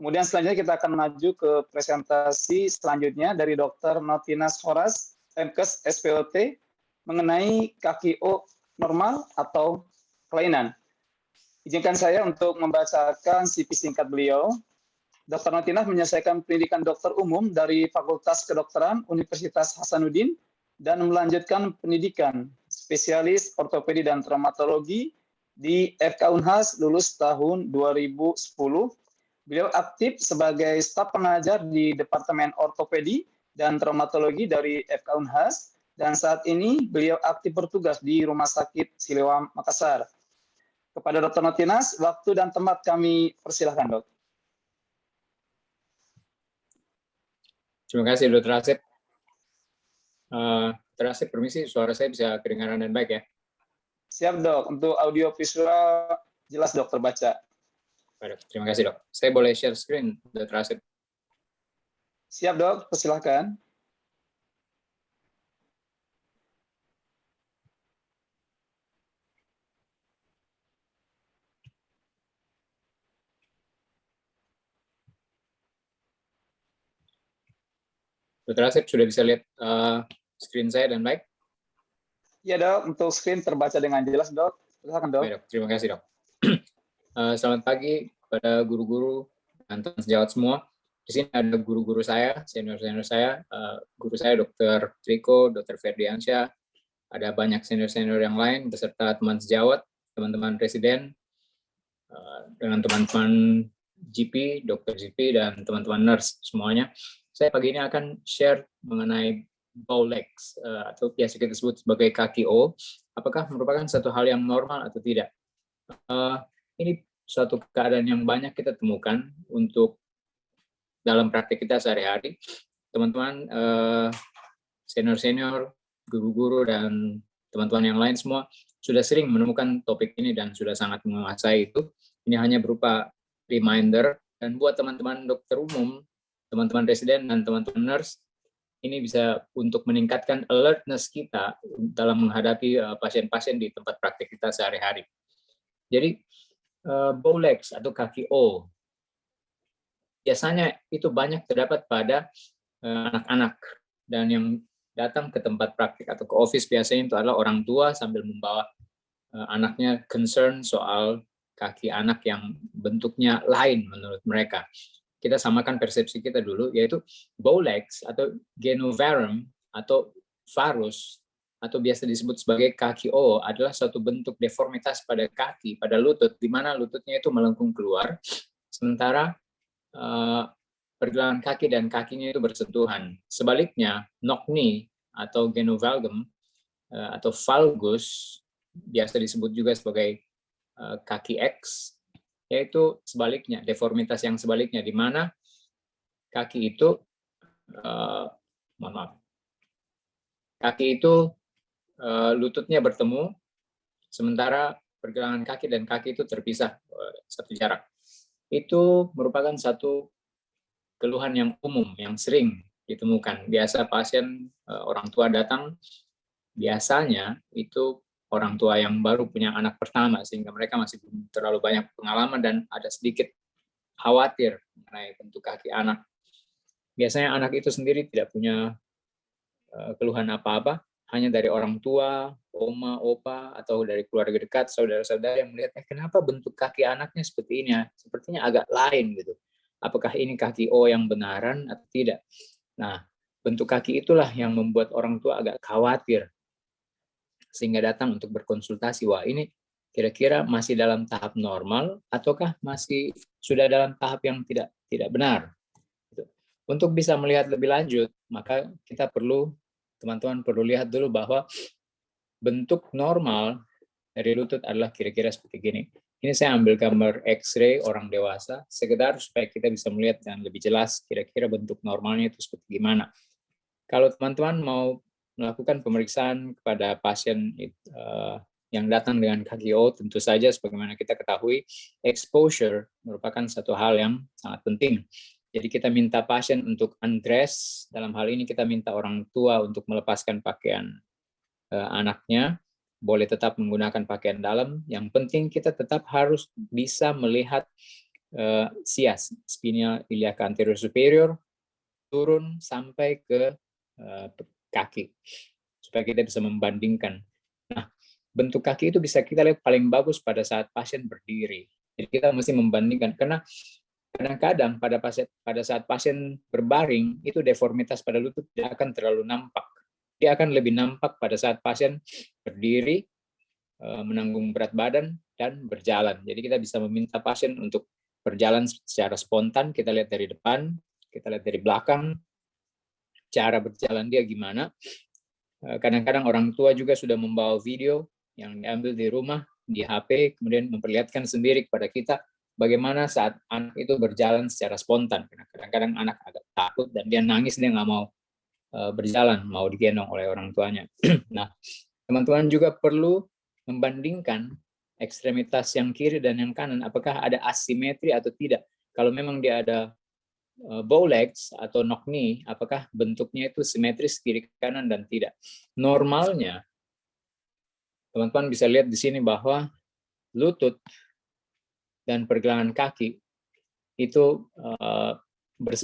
Kemudian selanjutnya kita akan maju ke presentasi selanjutnya dari Dr. Notinas Horas, MKes SPOT, mengenai KKO normal atau kelainan. Izinkan saya untuk membacakan CV singkat beliau. Dr. Notinas menyelesaikan pendidikan dokter umum dari Fakultas Kedokteran Universitas Hasanuddin dan melanjutkan pendidikan spesialis ortopedi dan traumatologi di FK Unhas lulus tahun 2010. Beliau aktif sebagai staf pengajar di Departemen Ortopedi dan Traumatologi dari FK Unhas dan saat ini beliau aktif bertugas di Rumah Sakit Siloam Makassar. Kepada Dr. Notinas, waktu dan tempat kami persilahkan, Dok. Terima kasih, Dr. Asep. Dr. Asep, permisi, suara saya bisa kedengaran dan baik ya? Siap, Dok. Untuk audio visual jelas, Dok, terbaca. Baik, terima kasih, Dok. Saya boleh share screen, Dr. Asep? Siap, Dok. Persilahkan. Dr. Asep sudah bisa lihat screen saya dan baik? Ya, Dok. Untuk screen terbaca dengan jelas, Dok. Silakan, Dok. Baik, Dok. Terima kasih, Dok. Selamat pagi kepada guru-guru dan teman sejawat semua. Di sini ada guru-guru saya, senior-senior saya, guru saya Dr. Triko, Dr. Ferdiansyah, ada banyak senior-senior yang lain beserta teman sejawat, teman-teman residen, dengan teman-teman GP, Dr. GP, dan teman-teman nurse semuanya. Saya pagi ini akan share mengenai bow legs atau biasa kita sebut sebagai kaki O. Apakah merupakan satu hal yang normal atau tidak? Ini suatu keadaan yang banyak kita temukan untuk dalam praktik kita sehari-hari. Teman-teman senior-senior, guru-guru, dan teman-teman yang lain semua sudah sering menemukan topik ini dan sudah sangat menguasai itu. Ini hanya berupa reminder, dan buat teman-teman dokter umum, teman-teman residen, dan teman-teman nurse, ini bisa untuk meningkatkan alertness kita dalam menghadapi pasien-pasien di tempat praktik kita sehari-hari. Jadi, bow legs atau kaki O, biasanya itu banyak terdapat pada anak-anak, dan yang datang ke tempat praktik atau ke office biasanya itu adalah orang tua sambil membawa anaknya concern soal kaki anak yang bentuknya lain menurut mereka. Kita samakan persepsi kita dulu, yaitu bow legs atau genovarus atau varus atau biasa disebut sebagai kaki O adalah suatu bentuk deformitas pada kaki, pada lutut, di mana lututnya itu melengkung keluar, sementara pergelangan kaki dan kakinya itu bersentuhan. Sebaliknya, knock knee atau genovalgum atau valgus, biasa disebut juga sebagai kaki X, yaitu sebaliknya, deformitas yang sebaliknya, di mana kaki itu, kaki itu lututnya bertemu, sementara pergelangan kaki dan kaki itu terpisah satu jarak. Itu merupakan satu keluhan yang umum, yang sering ditemukan. Biasa pasien, orang tua datang, biasanya itu orang tua yang baru punya anak pertama, sehingga mereka masih belum terlalu banyak pengalaman dan ada sedikit khawatir mengenai bentuk kaki anak. Biasanya anak itu sendiri tidak punya keluhan apa-apa, hanya dari orang tua, oma, opa, atau dari keluarga dekat, saudara-saudara yang melihat, kenapa bentuk kaki anaknya seperti ini, sepertinya agak lain gitu. Apakah ini kaki O yang benaran atau tidak? Nah, bentuk kaki itulah yang membuat orang tua agak khawatir, sehingga datang untuk berkonsultasi. Wah, ini kira-kira masih dalam tahap normal ataukah masih sudah dalam tahap yang tidak benar? Untuk bisa melihat lebih lanjut, maka kita teman-teman perlu lihat dulu bahwa bentuk normal dari lutut adalah kira-kira seperti gini. Ini saya ambil gambar X-ray orang dewasa, sekedar supaya kita bisa melihat dengan lebih jelas kira-kira bentuk normalnya itu seperti gimana. Kalau teman-teman mau melakukan pemeriksaan kepada pasien yang datang dengan kaki O, tentu saja sebagaimana kita ketahui, exposure merupakan satu hal yang sangat penting. Jadi kita minta pasien untuk undress, dalam hal ini kita minta orang tua untuk melepaskan pakaian anaknya, boleh tetap menggunakan pakaian dalam, yang penting kita tetap harus bisa melihat sias, spina iliaca anterior superior, turun sampai ke kaki, supaya kita bisa membandingkan. Nah, bentuk kaki itu bisa kita lihat paling bagus pada saat pasien berdiri. Jadi kita mesti membandingkan, karena kadang-kadang pada saat pasien berbaring, itu deformitas pada lutut tidak akan terlalu nampak. Dia akan lebih nampak pada saat pasien berdiri, menanggung berat badan, dan berjalan. Jadi kita bisa meminta pasien untuk berjalan secara spontan, kita lihat dari depan, kita lihat dari belakang, cara berjalan dia gimana. Kadang-kadang orang tua juga sudah membawa video yang diambil di rumah, di HP, kemudian memperlihatkan sendiri kepada kita bagaimana saat anak itu berjalan secara spontan. Kadang-kadang anak agak takut dan dia nangis, dia nggak mau berjalan, mau digendong oleh orang tuanya. Nah, teman-teman juga perlu membandingkan ekstremitas yang kiri dan yang kanan, apakah ada asimetri atau tidak. Kalau memang dia ada bow legs atau knock knee, apakah bentuknya itu simetris kiri kanan dan tidak. Normalnya, teman-teman bisa lihat di sini bahwa lutut dan pergelangan kaki itu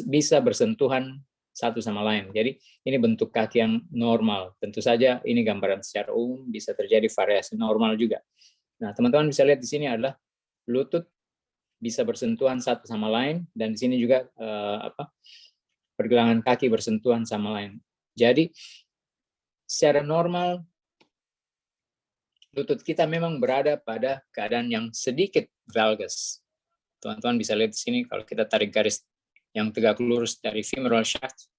bisa bersentuhan satu sama lain. Jadi ini bentuk kaki yang normal. Tentu saja ini gambaran secara umum, bisa terjadi variasi normal juga. Nah, teman-teman bisa lihat di sini adalah lutut bisa bersentuhan satu sama lain, dan di sini juga pergelangan kaki bersentuhan sama lain. Jadi secara normal lutut kita memang berada pada keadaan yang sedikit valgus. Teman-teman bisa lihat di sini kalau kita tarik garis yang tegak lurus dari femoral shaft,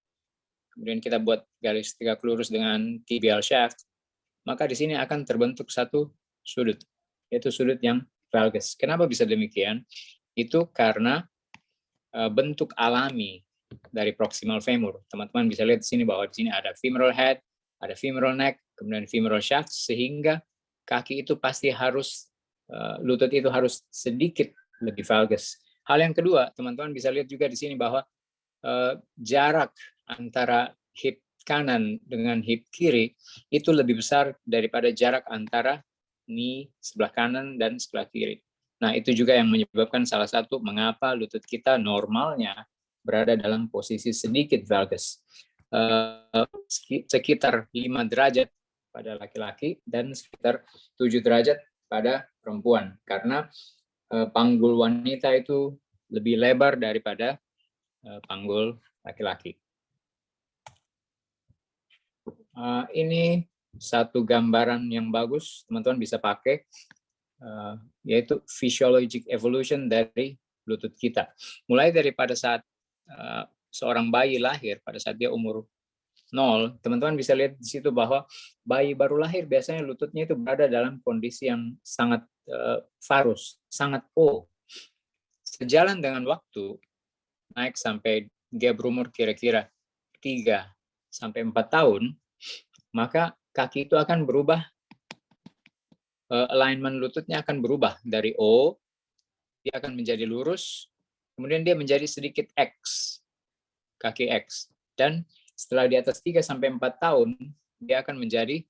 kemudian kita buat garis tegak lurus dengan tibial shaft, maka di sini akan terbentuk satu sudut, yaitu sudut yang valgus. Kenapa bisa demikian? Itu karena bentuk alami dari proximal femur. Teman-teman bisa lihat di sini bahwa di sini ada femoral head, ada femoral neck, kemudian femoral shaft, sehingga kaki itu pasti harus, lutut itu harus sedikit lebih valgus. Hal yang kedua, teman-teman bisa lihat juga di sini bahwa jarak antara hip kanan dengan hip kiri itu lebih besar daripada jarak antara knee sebelah kanan dan sebelah kiri. Nah, itu juga yang menyebabkan salah satu mengapa lutut kita normalnya berada dalam posisi sedikit valgus. Sekitar 5 derajat pada laki-laki dan sekitar 7 derajat pada perempuan. Karena panggul wanita itu lebih lebar daripada panggul laki-laki. Ini satu gambaran yang bagus, teman-teman bisa pakai, yaitu physiologic evolution dari lutut kita. Mulai daripada saat seorang bayi lahir, pada saat dia umur 0, teman-teman bisa lihat di situ bahwa bayi baru lahir biasanya lututnya itu berada dalam kondisi yang sangat varus, sangat O. Sejalan dengan waktu, naik sampai dia berumur kira-kira 3 sampai 4 tahun, maka kaki itu akan berubah, alignment lututnya akan berubah dari O, dia akan menjadi lurus, kemudian dia menjadi sedikit X, kaki X. Dan setelah di atas 3 sampai 4 tahun, dia akan menjadi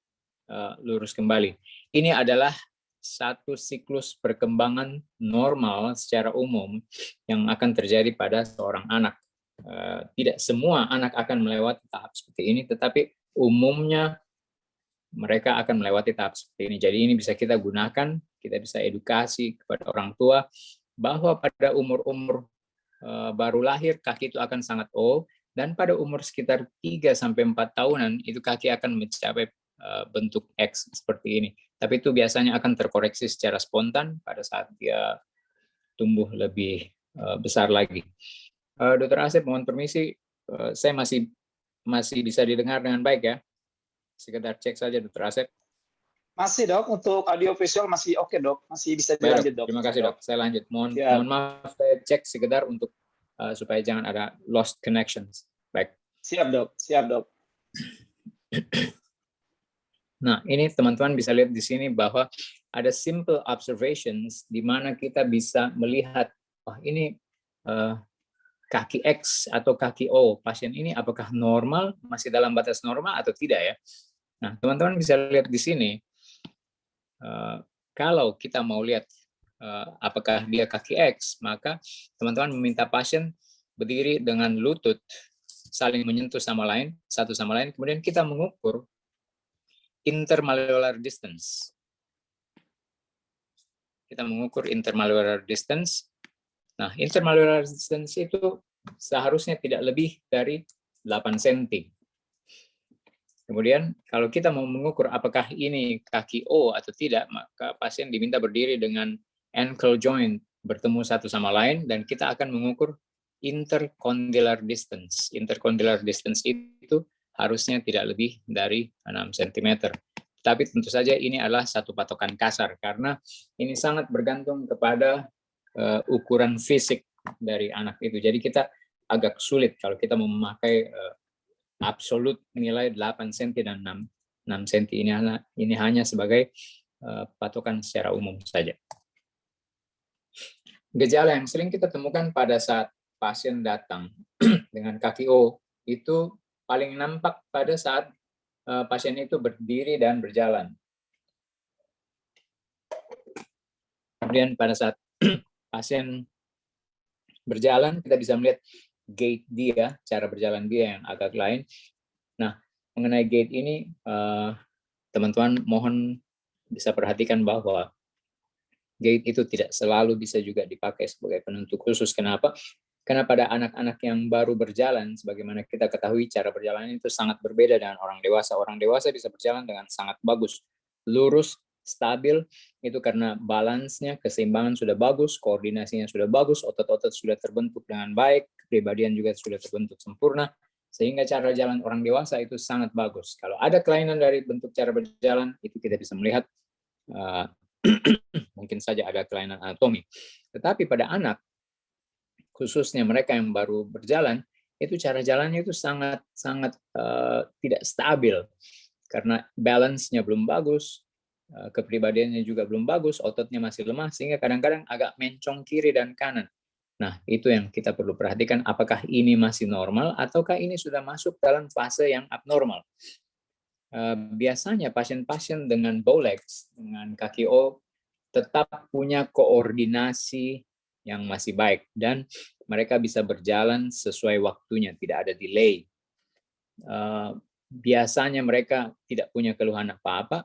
lurus kembali. Ini adalah satu siklus perkembangan normal secara umum yang akan terjadi pada seorang anak. Tidak semua anak akan melewati tahap seperti ini, tetapi umumnya mereka akan melewati tahap seperti ini. Jadi ini bisa kita gunakan, kita bisa edukasi kepada orang tua bahwa pada umur-umur baru lahir kaki itu akan sangat O, dan pada umur sekitar 3 sampai 4 tahunan itu kaki akan mencapai bentuk X seperti ini. Tapi itu biasanya akan terkoreksi secara spontan pada saat dia tumbuh lebih besar lagi. Dr. Asep, mohon permisi, saya masih bisa didengar dengan baik ya? Sekedar cek saja, Dr. Asep. Masih, Dok, untuk audio visual masih oke, Dok. Masih bisa dilanjut, Dok. Terima kasih, Dok. Saya lanjut. Mohon maaf, saya cek sekedar untuk supaya jangan ada lost connections. Baik. Siap, Dok. Siap, Dok. Nah, ini teman-teman bisa lihat di sini bahwa ada simple observations di mana kita bisa melihat, wah ini kaki X atau kaki O pasien ini apakah normal, masih dalam batas normal atau tidak ya. Nah, teman-teman bisa lihat di sini, kalau kita mau lihat apakah dia kaki X, maka teman-teman meminta pasien berdiri dengan lutut saling menyentuh satu sama lain, kemudian kita mengukur intermalleolar distance. Kita mengukur intermalleolar distance. Nah, intermalleolar distance itu seharusnya tidak lebih dari 8 cm. Kemudian kalau kita mau mengukur apakah ini kaki O atau tidak, maka pasien diminta berdiri dengan ankle joint bertemu satu sama lain, dan kita akan mengukur intercondylar distance. Intercondylar distance itu harusnya tidak lebih dari 6 cm. Tapi tentu saja ini adalah satu patokan kasar, karena ini sangat bergantung kepada ukuran fisik dari anak itu. Jadi kita agak sulit kalau kita mau memakai absolut nilai 8 cm dan 6 cm. Ini hanya sebagai patokan secara umum saja. Gejala yang sering kita temukan pada saat pasien datang dengan kaki O itu paling nampak pada saat pasien itu berdiri dan berjalan. Kemudian pada saat pasien berjalan, kita bisa melihat gait dia, cara berjalan dia yang agak lain. Nah, mengenai gait ini, teman-teman mohon bisa perhatikan bahwa gait itu tidak selalu bisa juga dipakai sebagai penentu khusus. Kenapa? Karena pada anak-anak yang baru berjalan, sebagaimana kita ketahui, cara berjalan itu sangat berbeda dengan orang dewasa. Orang dewasa bisa berjalan dengan sangat bagus, lurus, stabil, itu karena balansnya, keseimbangan sudah bagus, koordinasinya sudah bagus, otot-otot sudah terbentuk dengan baik, kepribadian juga sudah terbentuk sempurna, sehingga cara jalan orang dewasa itu sangat bagus. Kalau ada kelainan dari bentuk cara berjalan, itu kita bisa melihat mungkin saja ada kelainan anatomi. Tetapi pada anak, khususnya mereka yang baru berjalan, itu cara jalannya itu sangat tidak stabil, karena balance-nya belum bagus, kepribadiannya juga belum bagus, ototnya masih lemah, sehingga kadang-kadang agak mencong kiri dan kanan. Nah, itu yang kita perlu perhatikan, apakah ini masih normal, ataukah ini sudah masuk dalam fase yang abnormal. Biasanya pasien-pasien dengan Bowlegs, dengan kaki O, tetap punya koordinasi yang masih baik, dan mereka bisa berjalan sesuai waktunya, tidak ada delay. Biasanya mereka tidak punya keluhan apa-apa,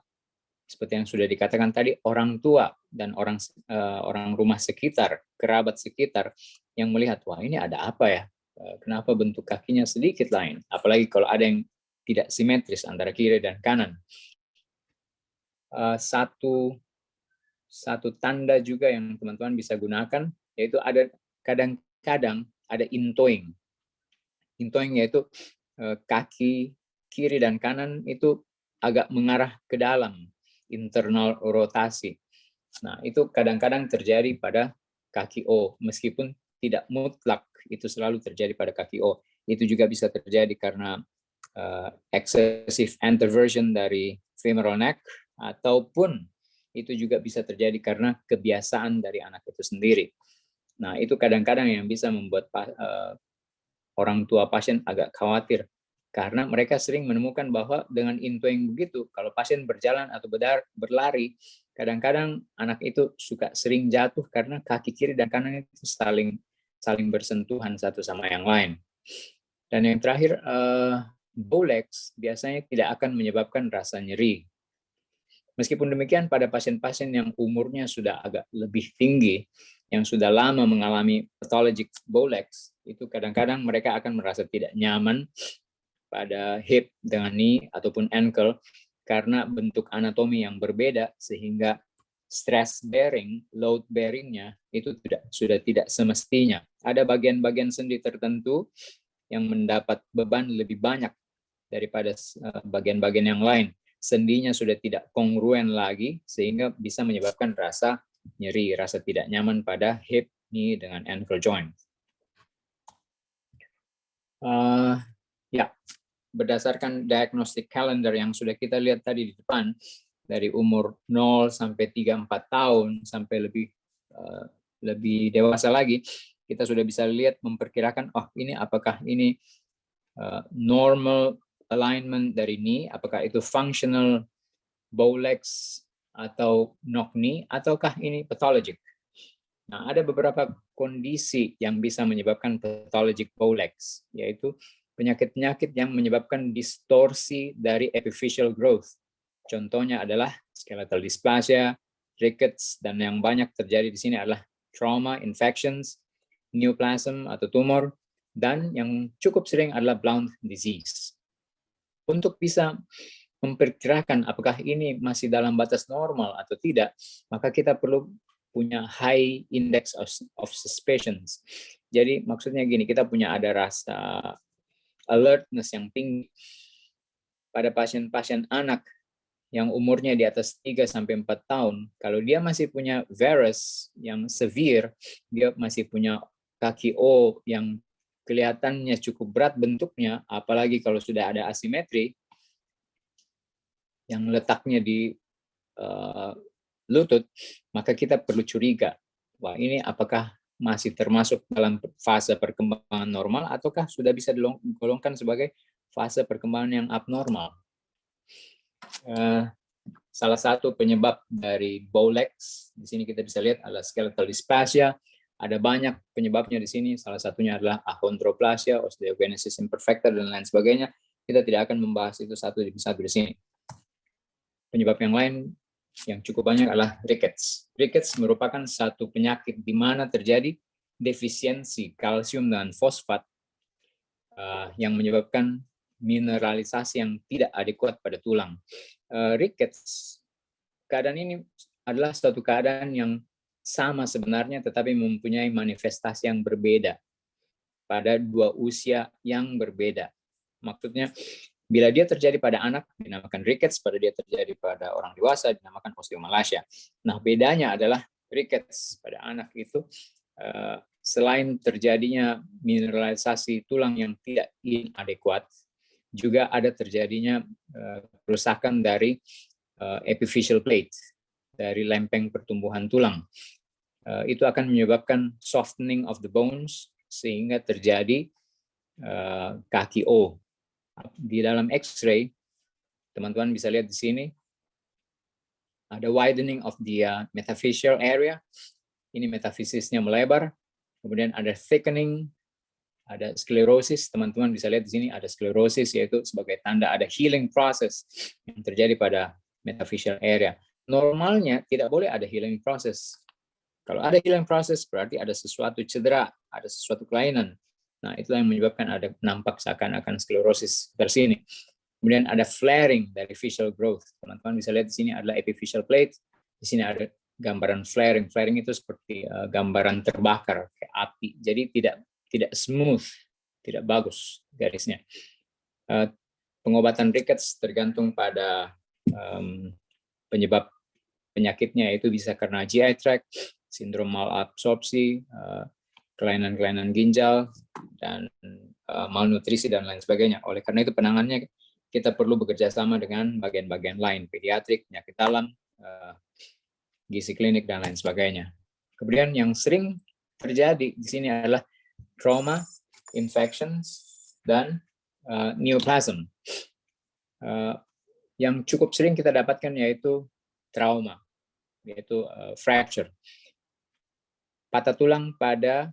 seperti yang sudah dikatakan tadi, orang tua dan orang rumah sekitar, kerabat sekitar yang melihat, wah ini ada apa ya, kenapa bentuk kakinya sedikit lain, apalagi kalau ada yang tidak simetris antara kiri dan kanan. Satu tanda juga yang teman-teman bisa gunakan, yaitu ada kadang-kadang ada intoing. Intoing yaitu kaki kiri dan kanan itu agak mengarah ke dalam, internal rotasi. Nah, itu kadang-kadang terjadi pada kaki O, meskipun tidak mutlak itu selalu terjadi pada kaki O. Itu juga bisa terjadi karena excessive anteversion dari femoral neck, ataupun itu juga bisa terjadi karena kebiasaan dari anak itu sendiri. Nah, itu kadang-kadang yang bisa membuat orang tua pasien agak khawatir, karena mereka sering menemukan bahwa dengan intoing begitu, kalau pasien berjalan atau berlari, kadang-kadang anak itu suka sering jatuh karena kaki kiri dan kanan itu saling bersentuhan satu sama yang lain. Dan yang terakhir, Bowlegs biasanya tidak akan menyebabkan rasa nyeri. Meskipun demikian, pada pasien-pasien yang umurnya sudah agak lebih tinggi, yang sudah lama mengalami pathologic Bowlegs, itu kadang-kadang mereka akan merasa tidak nyaman pada hip dengan knee ataupun ankle, karena bentuk anatomi yang berbeda, sehingga stress bearing, load bearingnya itu sudah tidak semestinya. Ada bagian-bagian sendi tertentu yang mendapat beban lebih banyak daripada bagian-bagian yang lain. Sendinya sudah tidak kongruen lagi, sehingga bisa menyebabkan rasa nyeri, rasa tidak nyaman pada hip, knee, dengan ankle joint. Berdasarkan diagnostic calendar yang sudah kita lihat tadi di depan, dari umur 0 sampai 3-4 tahun, sampai lebih dewasa lagi, kita sudah bisa lihat, memperkirakan, ini apakah ini normal alignment dari knee, apakah itu functional Bowlegs atau knock knee, ataukah ini pathologic. Nah, ada beberapa kondisi yang bisa menyebabkan pathologic Bowlegs, yaitu penyakit-penyakit yang menyebabkan distorsi dari epiphyseal growth. Contohnya adalah skeletal dysplasia, rickets, dan yang banyak terjadi di sini adalah trauma, infections, neoplasm atau tumor, dan yang cukup sering adalah blount disease. Untuk bisa memperkirakan apakah ini masih dalam batas normal atau tidak, maka kita perlu punya high index of suspicions. Jadi maksudnya gini, kita punya ada rasa alertness yang tinggi pada pasien-pasien anak yang umurnya di atas 3-4 tahun. Kalau dia masih punya varus yang severe, dia masih punya kaki O yang kelihatannya cukup berat bentuknya, apalagi kalau sudah ada asimetri yang letaknya di lutut, maka kita perlu curiga, wah ini apakah masih termasuk dalam fase perkembangan normal ataukah sudah bisa digolongkan sebagai fase perkembangan yang abnormal. Salah satu penyebab dari Bowlegs di sini kita bisa lihat adalah skeletal dysplasia. Ada banyak penyebabnya di sini. Salah satunya adalah achondroplasia, osteogenesis imperfecta dan lain sebagainya. Kita tidak akan membahas itu satu demi satu di sini. Penyebab yang lain yang cukup banyak adalah rickets. Rickets merupakan satu penyakit di mana terjadi defisiensi kalsium dan fosfat yang menyebabkan mineralisasi yang tidak adekuat pada tulang. Rickets, keadaan ini adalah suatu keadaan yang sama sebenarnya tetapi mempunyai manifestasi yang berbeda pada dua usia yang berbeda. Maksudnya bila dia terjadi pada anak dinamakan rickets, pada dia terjadi pada orang dewasa dinamakan osteomalacia. Nah, bedanya adalah rickets pada anak itu selain terjadinya mineralisasi tulang yang tidak inadekuat, juga ada terjadinya kerusakan dari epiphyseal plate, dari lempeng pertumbuhan tulang. Itu akan menyebabkan softening of the bones sehingga terjadi kaki O. Di dalam X-ray, teman-teman bisa lihat di sini, ada widening of the metaphyseal area. Ini metafisisnya melebar. Kemudian ada thickening, ada sklerosis. Teman-teman bisa lihat di sini ada sklerosis, yaitu sebagai tanda ada healing process yang terjadi pada metaphyseal area. Normalnya tidak boleh ada healing process. Kalau ada healing process berarti ada sesuatu cedera, ada sesuatu kelainan. Nah, itulah yang menyebabkan ada nampak seakan-akan sklerosis tersini. Kemudian ada flaring dari physeal growth. Teman-teman bisa lihat di sini adalah epiphyseal plate. Di sini ada gambaran flaring. Flaring itu seperti gambaran terbakar kayak api. Jadi tidak smooth, tidak bagus garisnya. Pengobatan rickets tergantung pada penyebab penyakitnya, itu bisa karena GI tract, sindrom malabsorpsi, kelainan-kelainan ginjal, dan malnutrisi dan lain sebagainya. Oleh karena itu penanganannya kita perlu bekerja sama dengan bagian-bagian lain, pediatrik, penyakit dalam, gizi klinik dan lain sebagainya. Kemudian yang sering terjadi di sini adalah trauma, infections, dan neoplasm. Yang cukup sering kita dapatkan yaitu trauma, yaitu fracture. Patah tulang pada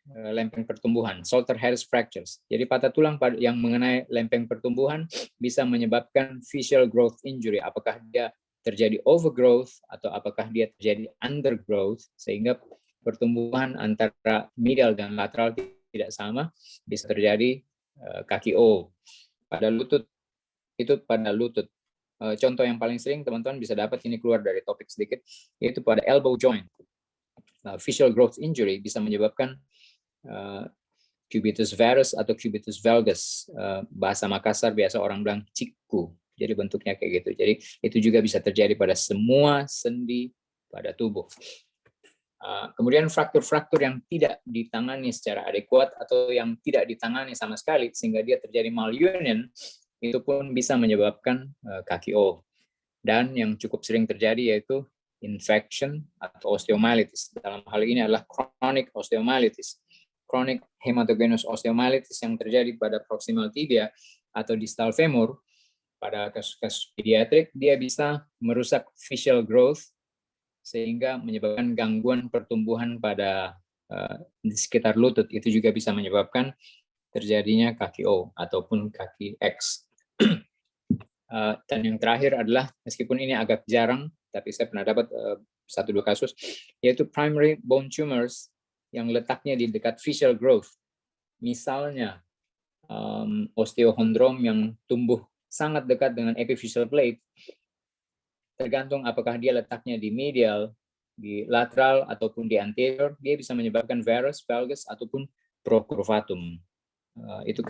lempeng pertumbuhan, Salter-Harris fractures. Jadi patah tulang yang mengenai lempeng pertumbuhan bisa menyebabkan physeal growth injury. Apakah dia terjadi overgrowth atau apakah dia terjadi undergrowth, sehingga pertumbuhan antara medial dan lateral tidak sama, bisa terjadi kaki O. Pada lutut, itu pada lutut. Contoh yang paling sering teman-teman bisa dapat, ini keluar dari topik sedikit, yaitu pada elbow joint. Physeal growth injury bisa menyebabkan cubitus varus atau cubitus valgus. Bahasa Makassar biasa orang bilang ciku. Jadi bentuknya kayak gitu. Jadi itu juga bisa terjadi pada semua sendi pada tubuh. Kemudian fraktur-fraktur yang tidak ditangani secara adekuat atau yang tidak ditangani sama sekali sehingga dia terjadi malunion, itu pun bisa menyebabkan kaki O. Dan yang cukup sering terjadi yaitu infection atau osteomyelitis. Dalam hal ini adalah chronic osteomyelitis. Chronic hematogenous osteomyelitis yang terjadi pada proximal tibia atau distal femur. Pada kasus-kasus pediatrik, dia bisa merusak physeal growth sehingga menyebabkan gangguan pertumbuhan pada di sekitar lutut. Itu juga bisa menyebabkan terjadinya kaki O ataupun kaki X. Dan yang terakhir adalah, meskipun ini agak jarang, tapi saya pernah dapat 1-2 kasus, yaitu primary bone tumors yang letaknya di dekat facial growth. Misalnya osteochondrom yang tumbuh sangat dekat dengan epiphyseal plate, tergantung apakah dia letaknya di medial, di lateral, ataupun di anterior, dia bisa menyebabkan varus, valgus, ataupun procurvatum. Itu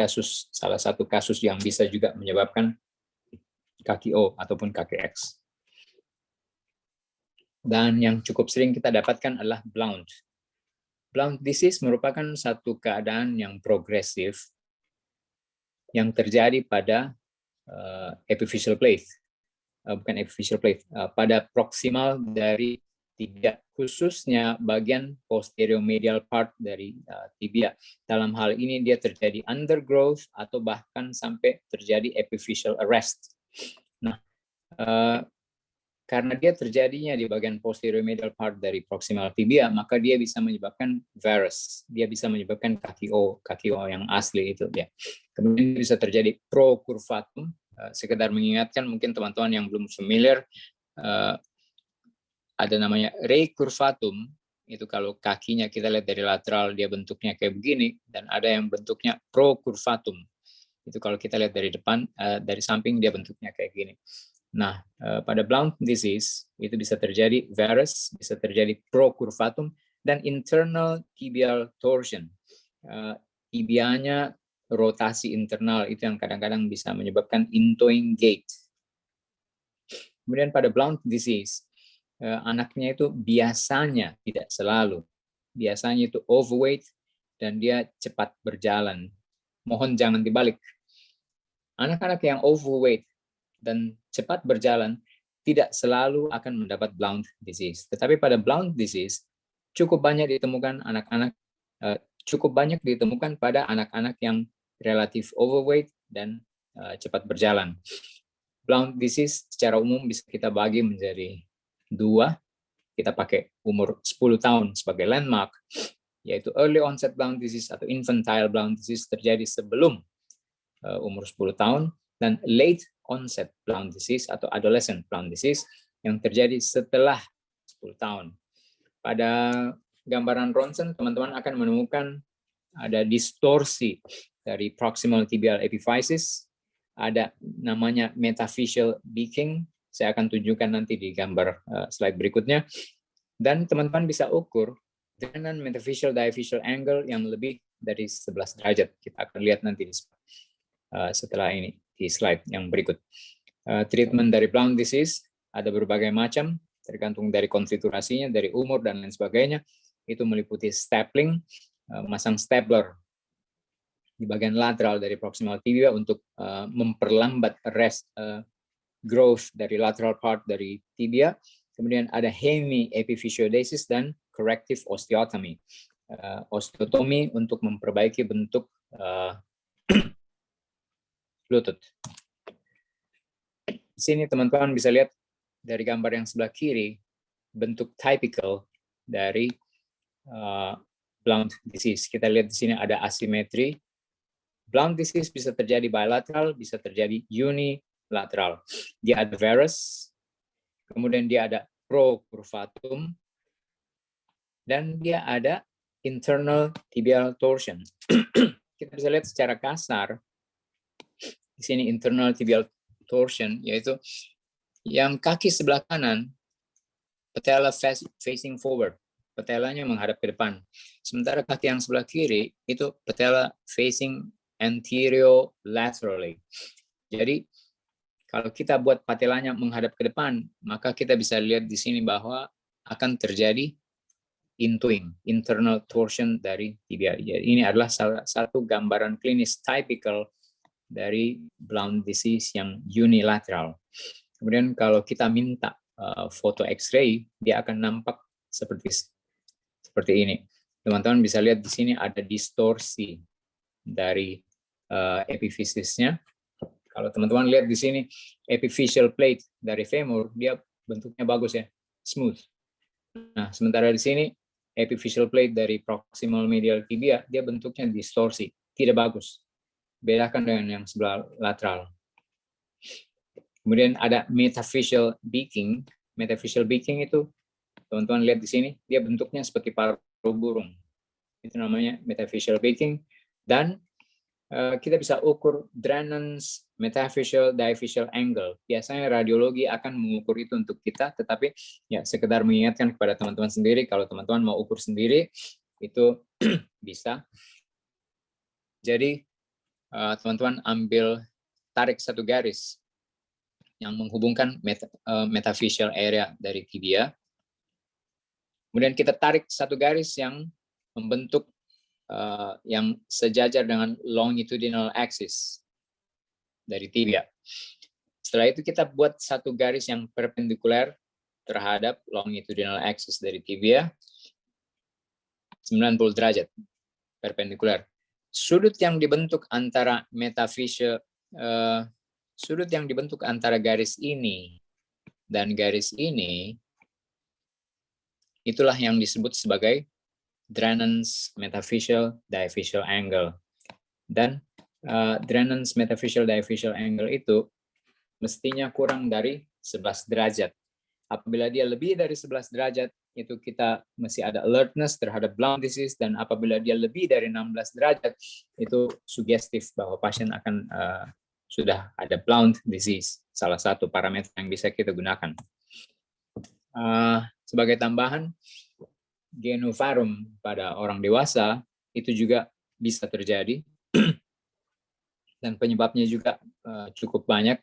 salah satu kasus yang bisa juga menyebabkan kaki O ataupun kaki X. Dan yang cukup sering kita dapatkan adalah blount. Blount disease merupakan satu keadaan yang progresif yang terjadi pada epiphyseal plate. Bukan epiphyseal plate, pada proksimal dari tibia, khususnya bagian posterior medial part dari tibia. Dalam hal ini dia terjadi undergrowth atau bahkan sampai terjadi epiphyseal arrest. Nah, karena dia terjadinya di bagian posterior medial part dari proximal tibia, maka dia bisa menyebabkan varus, dia bisa menyebabkan kaki O yang asli itu ya. Kemudian bisa terjadi procurvatum. Sekedar mengingatkan mungkin teman-teman yang belum familiar, ada namanya recurvatum. Itu kalau kakinya kita lihat dari lateral dia bentuknya kayak begini, dan ada yang bentuknya procurvatum. Itu kalau kita lihat dari depan, dari samping dia bentuknya kayak gini. Nah, pada blount disease itu bisa terjadi varus, bisa terjadi procurvatum, dan internal tibial torsion. Tibianya rotasi internal itu yang kadang-kadang bisa menyebabkan intoing gait. Kemudian pada blount disease, anaknya itu biasanya, tidak selalu, biasanya itu overweight dan dia cepat berjalan. Mohon jangan dibalik. Anak-anak yang overweight dan cepat berjalan tidak selalu akan mendapat blount disease. Tetapi pada blount disease cukup banyak ditemukan pada anak-anak yang relatif overweight dan cepat berjalan. Blount disease secara umum bisa kita bagi menjadi 2. Kita pakai umur 10 tahun sebagai landmark, yaitu early onset blount disease atau infantile blount disease terjadi sebelum umur 10 tahun, dan late onset blount disease atau adolescent blount disease yang terjadi setelah 10 tahun. Pada gambaran ronsen, teman-teman akan menemukan ada distorsi dari proximal tibial epiphysis, ada namanya metaphyseal beaking, saya akan tunjukkan nanti di gambar slide berikutnya, dan teman-teman bisa ukur dengan metaphyseal diaphyseal angle yang lebih dari 11 derajat. Kita akan lihat nanti setelah ini di slide yang berikut. Treatment dari blount disease ada berbagai macam, tergantung dari konfigurasinya, dari umur dan lain sebagainya. Itu meliputi stapling, masang stapler di bagian lateral dari proximal tibia untuk memperlambat growth dari lateral part dari tibia. Kemudian ada hemiepiphysiodesis dan corrective osteotomy. Osteotomi untuk memperbaiki bentuk lutut. Di sini teman-teman bisa lihat dari gambar yang sebelah kiri, bentuk typical dari blount disease. Kita lihat di sini ada asimetri. Blount disease bisa terjadi bilateral, bisa terjadi unilateral. Dia ada varus, kemudian dia ada procurvatum, dan dia ada internal tibial torsion. Kita bisa lihat secara kasar, di sini internal tibial torsion, yaitu yang kaki sebelah kanan, patella facing forward, patelanya menghadap ke depan. Sementara kaki yang sebelah kiri, itu patella facing anterior laterally. Jadi kalau kita buat patelanya menghadap ke depan, maka kita bisa lihat di sini bahwa akan terjadi intoing, internal torsion dari tibia. Jadi ini adalah salah satu gambaran klinis typical dari blount disease yang unilateral. Kemudian kalau kita minta foto X-ray, dia akan nampak seperti ini. Teman-teman bisa lihat di sini ada distorsi dari epifisisnya. Kalau teman-teman lihat di sini epiphyseal plate dari femur, dia bentuknya bagus ya, smooth. Nah, sementara di sini epiphyseal plate dari proximal medial tibia, dia bentuknya distorsi, tidak bagus. Bedakan dengan yang sebelah lateral. Kemudian ada metaphyseal beaking. Metaphyseal beaking itu, teman-teman lihat di sini, dia bentuknya seperti paruh burung. Itu namanya metaphyseal beaking. Dan kita bisa ukur Drenan's metaphyseal diaphyseal angle. Biasanya radiologi akan mengukur itu untuk kita, tetapi ya sekedar mengingatkan kepada teman-teman sendiri, kalau teman-teman mau ukur sendiri, itu bisa. Jadi teman-teman ambil, tarik satu garis yang menghubungkan metaphyseal area dari tibia. Kemudian kita tarik satu garis yang membentuk yang sejajar dengan longitudinal axis dari tibia. Setelah itu kita buat satu garis yang perpendikular terhadap longitudinal axis dari tibia, 90 derajat perpendikular. Sudut yang dibentuk antara metaphyseal, sudut yang dibentuk antara garis ini dan garis ini, itulah yang disebut sebagai Drenan's metaphyseal diaphyseal angle. Dan Drenan's metaphyseal diaphyseal angle itu mestinya kurang dari 11 derajat. Apabila dia lebih dari 11 derajat, itu kita masih ada alertness terhadap blount disease, dan apabila dia lebih dari 16 derajat, itu sugestif bahwa pasien akan sudah ada blount disease, salah satu parameter yang bisa kita gunakan. Sebagai tambahan, genovarum pada orang dewasa itu juga bisa terjadi, dan penyebabnya juga cukup banyak,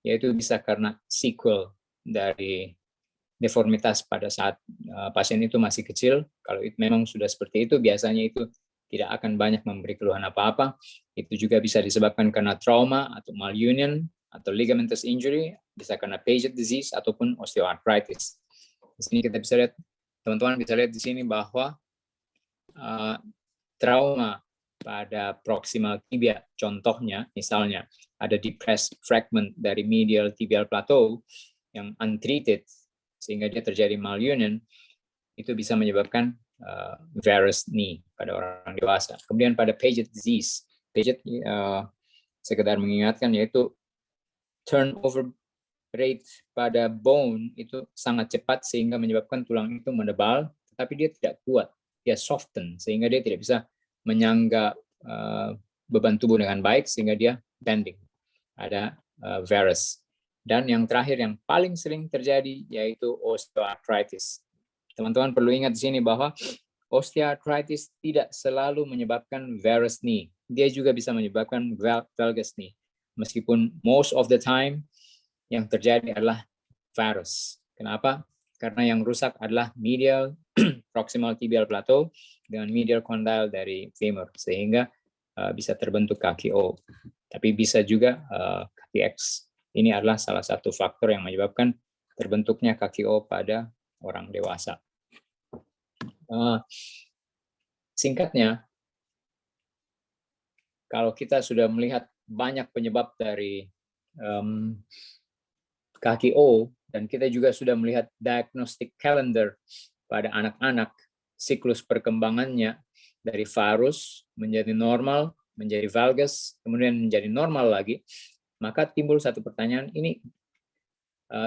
yaitu bisa karena sequel dari deformitas pada saat pasien itu masih kecil. Kalau itu memang sudah seperti itu, biasanya itu tidak akan banyak memberi keluhan apa-apa. Itu juga bisa disebabkan karena trauma atau malunion atau ligamentous injury, bisa karena Paget disease ataupun osteoarthritis. Di sini kita bisa lihat, teman-teman bisa lihat di sini bahwa trauma pada proximal tibia, contohnya misalnya ada depressed fragment dari medial tibial plateau yang untreated sehingga dia terjadi malunion, itu bisa menyebabkan varus knee pada orang dewasa. Kemudian pada Paget disease, Paget sekedar mengingatkan, yaitu turnover rate pada bone itu sangat cepat sehingga menyebabkan tulang itu menebal, tetapi dia tidak kuat, dia soften sehingga dia tidak bisa menyangga beban tubuh dengan baik sehingga dia bending. Ada varus. Dan yang terakhir yang paling sering terjadi yaitu osteoarthritis. Teman-teman perlu ingat di sini bahwa osteoarthritis tidak selalu menyebabkan varus knee. Dia juga bisa menyebabkan valgus knee. Meskipun most of the time yang terjadi adalah varus. Kenapa? Karena yang rusak adalah medial proximal tibial plateau dengan medial condyle dari femur, sehingga bisa terbentuk kaki O. Tapi bisa juga kaki X. Ini adalah salah satu faktor yang menyebabkan terbentuknya kaki O pada orang dewasa. Singkatnya, kalau kita sudah melihat banyak penyebab dari kaki O, dan kita juga sudah melihat diagnostic calendar pada anak-anak, siklus perkembangannya dari varus menjadi normal, menjadi valgus, kemudian menjadi normal lagi, maka timbul satu pertanyaan, ini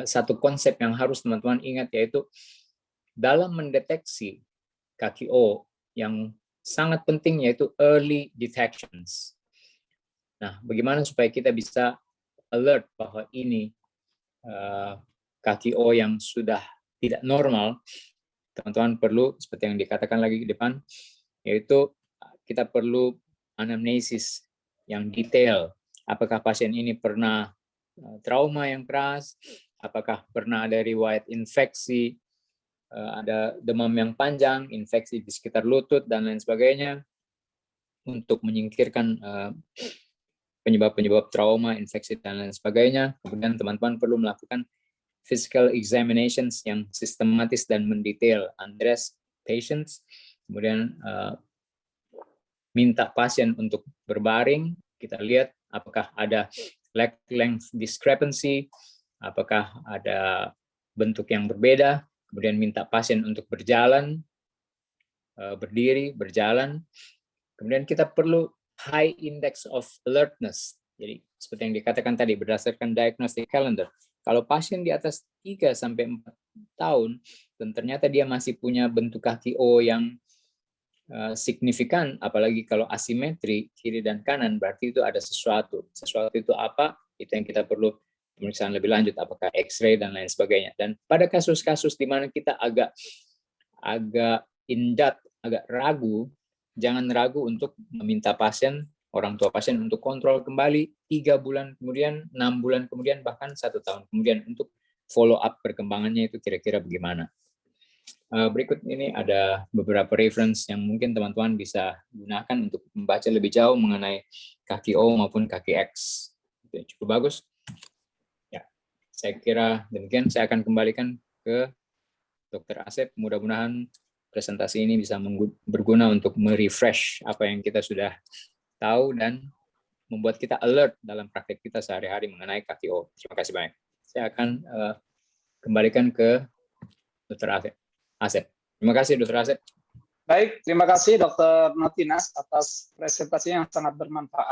satu konsep yang harus teman-teman ingat, yaitu dalam mendeteksi kaki O yang sangat penting yaitu early detections. Nah, bagaimana supaya kita bisa alert bahwa ini kaki O yang sudah tidak normal? Teman-teman perlu, seperti yang dikatakan lagi di depan, yaitu kita perlu anamnesis yang detail. Apakah pasien ini pernah trauma yang keras, apakah pernah ada riwayat infeksi, ada demam yang panjang, infeksi di sekitar lutut, dan lain sebagainya, untuk menyingkirkan penyebab-penyebab trauma, infeksi, dan lain sebagainya. Kemudian teman-teman perlu melakukan physical examinations yang sistematis dan mendetail, undress patients, kemudian minta pasien untuk berbaring, kita lihat apakah ada leg length discrepancy, apakah ada bentuk yang berbeda, kemudian minta pasien untuk berjalan, berdiri, berjalan. Kemudian kita perlu high index of alertness. Jadi seperti yang dikatakan tadi berdasarkan diagnostic calendar. Kalau pasien di atas 3 sampai 4 tahun dan ternyata dia masih punya bentuk kaki O yang signifikan, apalagi kalau asimetri kiri dan kanan, berarti itu ada sesuatu. Sesuatu itu apa? Itu yang kita perlu pemeriksaan lebih lanjut, apakah X-ray dan lain sebagainya. Dan pada kasus-kasus di mana kita agak indat, agak ragu, jangan ragu untuk meminta pasien, orang tua pasien untuk kontrol kembali 3 bulan kemudian, 6 bulan kemudian, bahkan 1 tahun kemudian untuk follow up perkembangannya itu kira-kira bagaimana. Berikut ini ada beberapa reference yang mungkin teman-teman bisa gunakan untuk membaca lebih jauh mengenai kaki O maupun kaki X. Itu cukup bagus. Ya, saya kira demikian. Saya akan kembalikan ke Dr. Asep. Mudah-mudahan presentasi ini bisa berguna untuk merefresh apa yang kita sudah tahu dan membuat kita alert dalam praktek kita sehari-hari mengenai kaki O. Terima kasih banyak. Saya akan kembalikan ke Dr. Asep. Terima kasih, Dr. Asep. Baik, terima kasih Dr. Notinas atas presentasi yang sangat bermanfaat.